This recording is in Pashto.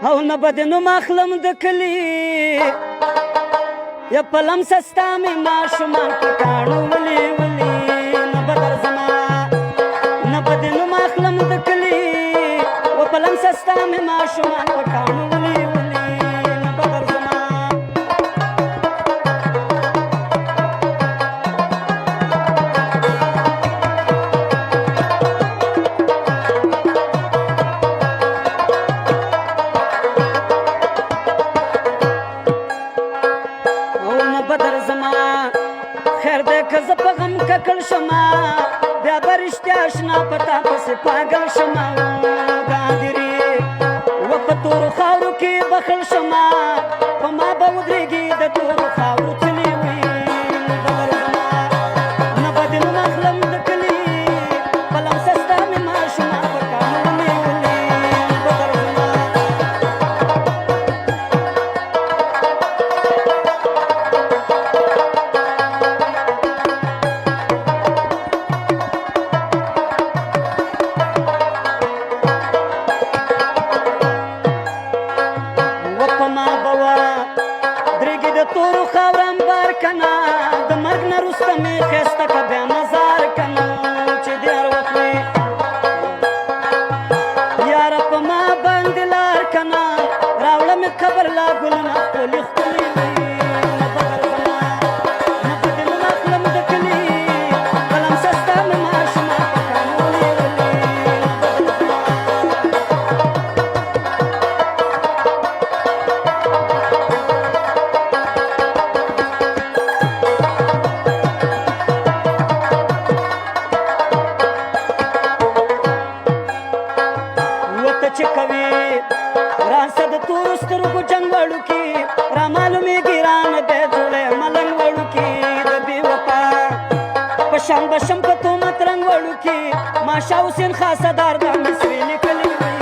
او نه بدنو مخلم د کلی یا پلم سستا می ماشومان پکانو ولی ولی نه بدر زما نه بدنو مخلم د کلی و پلم سستا می ماشومان پکانو ولی ولی نه بدر زما بدر زما خیر دې که زه په غم ککړ شمه بیا به رښتیا اشنا په تا پسې پاګل شمه ګادرې و په تورو خاورو کې بخل شمه په ما به ودرېږي د تورو خاورو څلې وي بدر زما نه به دې نوم اخلم د کلي په لمسه ستا مې ماشومان په کانو مې ولي بدر زما تورو خاورم بار کنا د مرګ نه وروسته مې ښایسته که بیا مزار کنا چې دې هر وخت وي یاره په ما باندې لار کنا راوړه مې قبر لا ګلونه ښکلي ښکلي وي نه بدر زما نه په دې نوم اخلم د کلي په لمسه ستا مې ماشومان په کانو ولي ولي نه بدر زما چې کوي راسه د تورو سترګو جنګ وړوکي را معلومېږي رانه دی جوړی ملنګ وړوکي د بې وفا په شان به شم په تهمت رنګ وړوکي ماشا حسین خاصدار دا مصري لیکلي